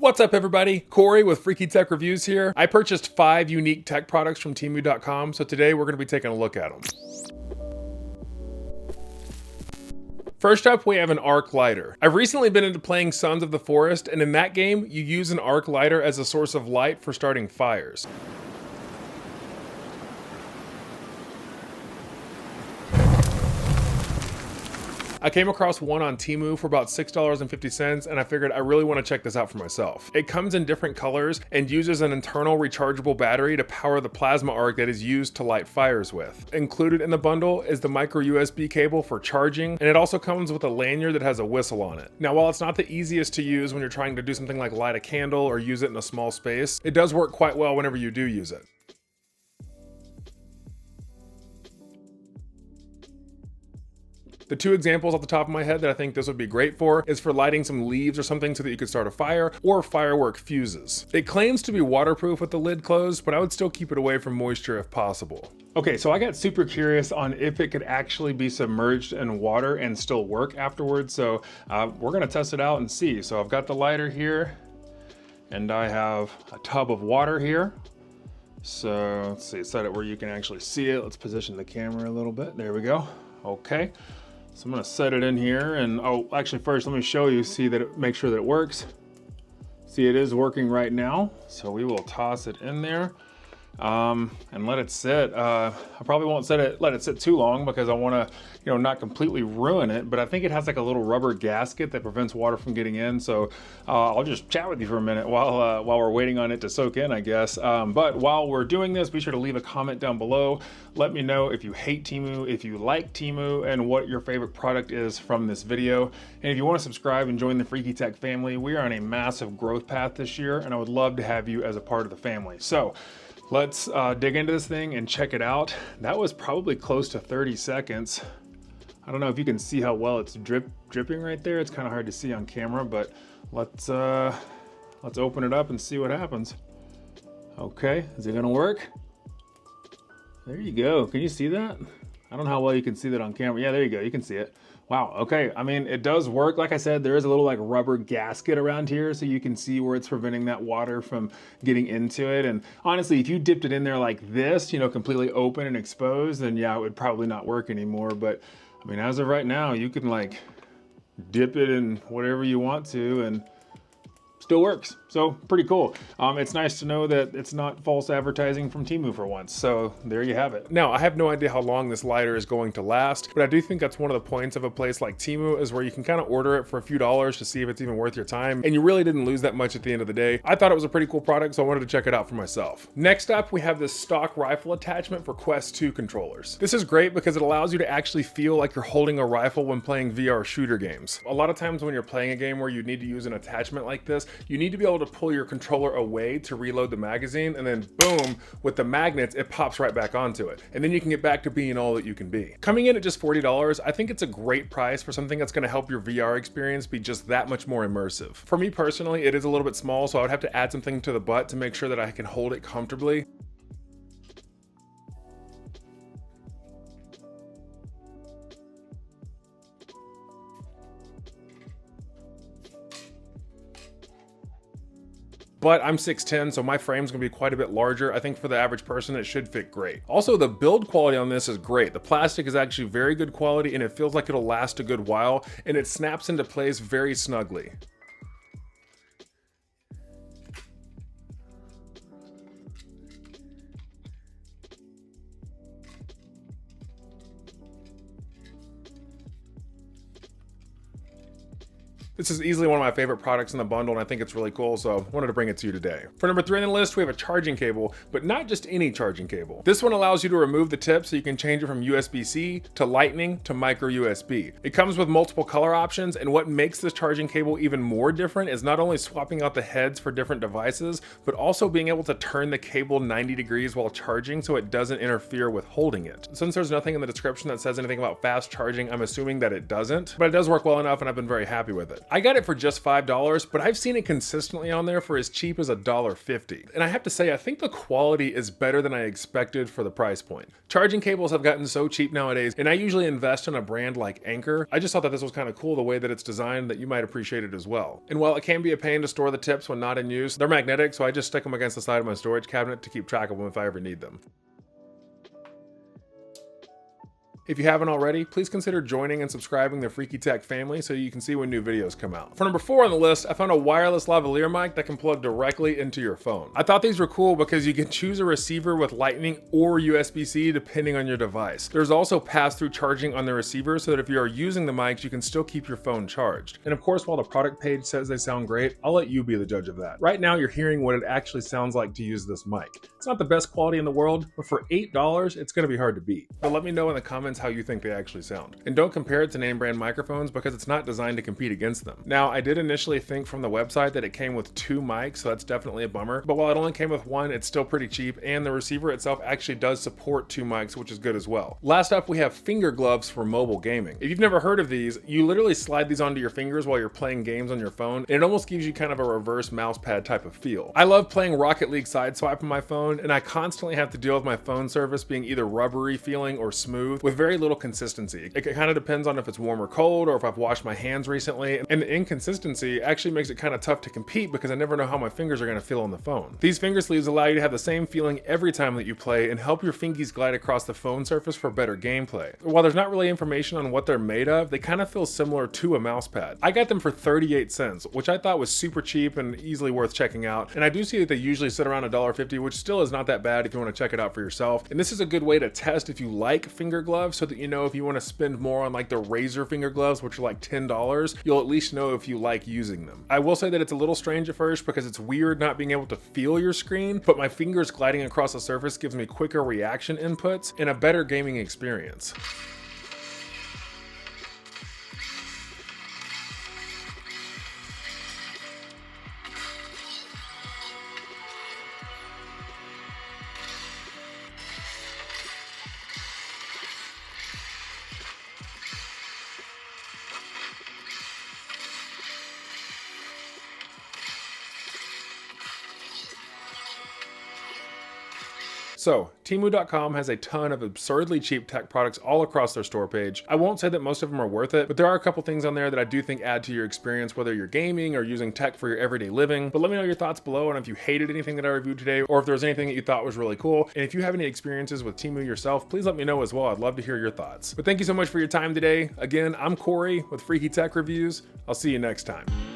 What's up everybody? Corey with Freaky Tech Reviews here. I purchased 5 unique tech products from Temu.com, so today we're going to be taking a look at them. First up, we have an arc lighter. I've recently been into playing Sons of the Forest, and in that game, you use an arc lighter as a source of light for starting fires. I came across one on Temu for about $6.50 and I figured I really want to check this out for myself. It comes in different colors and uses an internal rechargeable battery to power the plasma arc that is used to light fires with. Included in the bundle is the micro USB cable for charging, and it also comes with a lanyard that has a whistle on it. Now, while it's not the easiest to use when you're trying to do something like light a candle or use it in a small space, it does work quite well whenever you do use it. The 2 examples off the top of my head that I think this would be great for is for lighting some leaves or something so that you could start a fire, or firework fuses. It claims to be waterproof with the lid closed, but I would still keep it away from moisture if possible. Okay, so I got super curious on if it could actually be submerged in water and still work afterwards, so we're gonna test it out and see. So I've got the lighter here, and I have a tub of water here. So let's see, set it where you can actually see it. Let's position the camera a little bit. There we go. Okay. So I'm gonna set it in here, and oh, actually first let me show you, make sure that it works. See, it is working right now. So we will toss it in there and let it sit. I probably won't let it sit too long because I wanna, not completely ruin it, but I think it has like a little rubber gasket that prevents water from getting in. So I'll just chat with you for a minute while we're waiting on it to soak in, I guess. But while we're doing this, be sure to leave a comment down below. Let me know if you hate Temu, if you like Temu, and what your favorite product is from this video. And if you want to subscribe and join the Freaky Tech family, we are on a massive growth path this year, and I would love to have you as a part of the family. So let's dig into this thing and check it out. That was probably close to 30 seconds. I don't know if you can see how well it's dripping right there. It's kind of hard to see on camera, but let's open it up and see what happens. Okay, is it gonna work? There you go. Can you see that? I don't know how well you can see that on camera. Yeah, there you go. You can see it. Wow. Okay. I mean, it does work. Like I said, there is a little like rubber gasket around here, so you can see where it's preventing that water from getting into it. And honestly, if you dipped it in there like this, completely open and exposed, then yeah, it would probably not work anymore. But I mean, as of right now, you can like dip it in whatever you want to and still works. So pretty cool. It's nice to know that it's not false advertising from Temu for once. So there you have it. Now, I have no idea how long this lighter is going to last, but I do think that's one of the points of a place like Temu, is where you can kind of order it for a few dollars to see if it's even worth your time. And you really didn't lose that much at the end of the day. I thought it was a pretty cool product, so I wanted to check it out for myself. Next up, we have this stock rifle attachment for Quest 2 controllers. This is great because it allows you to actually feel like you're holding a rifle when playing VR shooter games. A lot of times when you're playing a game where you need to use an attachment like this, you need to be able to pull your controller away to reload the magazine, and then boom, with the magnets, it pops right back onto it. And then you can get back to being all that you can be. Coming in at just $40, I think it's a great price for something that's gonna help your VR experience be just that much more immersive. For me personally, it is a little bit small, so I would have to add something to the butt to make sure that I can hold it comfortably. But I'm 6'10", so my frame's gonna be quite a bit larger. I think for the average person, it should fit great. Also, the build quality on this is great. The plastic is actually very good quality, and it feels like it'll last a good while, and it snaps into place very snugly. This is easily one of my favorite products in the bundle, and I think it's really cool, so I wanted to bring it to you today. For number 3 on the list, we have a charging cable, but not just any charging cable. This one allows you to remove the tip so you can change it from USB-C to Lightning to micro USB. It comes with multiple color options, and what makes this charging cable even more different is not only swapping out the heads for different devices, but also being able to turn the cable 90 degrees while charging so it doesn't interfere with holding it. Since there's nothing in the description that says anything about fast charging, I'm assuming that it doesn't, but it does work well enough and I've been very happy with it. I got it for just $5, but I've seen it consistently on there for as cheap as $1.50. And I have to say, I think the quality is better than I expected for the price point. Charging cables have gotten so cheap nowadays, and I usually invest in a brand like Anchor. I just thought that this was kind of cool the way that it's designed, that you might appreciate it as well. And while it can be a pain to store the tips when not in use, they're magnetic, so I just stick them against the side of my storage cabinet to keep track of them if I ever need them. If you haven't already, please consider joining and subscribing to the Freaky Tech family so you can see when new videos come out. For number 4 on the list, I found a wireless lavalier mic that can plug directly into your phone. I thought these were cool because you can choose a receiver with Lightning or USB-C depending on your device. There's also pass-through charging on the receiver so that if you are using the mics, you can still keep your phone charged. And of course, while the product page says they sound great, I'll let you be the judge of that. Right now, you're hearing what it actually sounds like to use this mic. It's not the best quality in the world, but for $8, it's gonna be hard to beat. But let me know in the comments how you think they actually sound. And don't compare it to name brand microphones because it's not designed to compete against them. Now, I did initially think from the website that it came with 2 mics, so that's definitely a bummer. But while it only came with 1, it's still pretty cheap, and the receiver itself actually does support 2 mics, which is good as well. Last up, we have finger gloves for mobile gaming. If you've never heard of these, you literally slide these onto your fingers while you're playing games on your phone, and it almost gives you kind of a reverse mouse pad type of feel. I love playing Rocket League Sideswipe on my phone, and I constantly have to deal with my phone surface being either rubbery feeling or smooth with very little consistency. It kind of depends on if it's warm or cold or if I've washed my hands recently, and the inconsistency actually makes it kind of tough to compete because I never know how my fingers are going to feel on the phone. These finger sleeves allow you to have the same feeling every time that you play and help your fingies glide across the phone surface for better gameplay. While there's not really information on what they're made of, they kind of feel similar to a mouse pad. I got them for 38 cents, which I thought was super cheap and easily worth checking out, and I do see that they usually sit around $1.50, which still is not that bad if you want to check it out for yourself. And this is a good way to test if you like finger gloves so that you know if you want to spend more on like the Razer finger gloves, which are like $10, you'll at least know if you like using them. I will say that it's a little strange at first because it's weird not being able to feel your screen, but my fingers gliding across the surface gives me quicker reaction inputs and a better gaming experience. So, Temu.com has a ton of absurdly cheap tech products all across their store page. I won't say that most of them are worth it, but there are a couple things on there that I do think add to your experience, whether you're gaming or using tech for your everyday living. But let me know your thoughts below on if you hated anything that I reviewed today, or if there's anything that you thought was really cool. And if you have any experiences with Temu yourself, please let me know as well. I'd love to hear your thoughts. But thank you so much for your time today. Again, I'm Corey with Freaky Tech Reviews. I'll see you next time.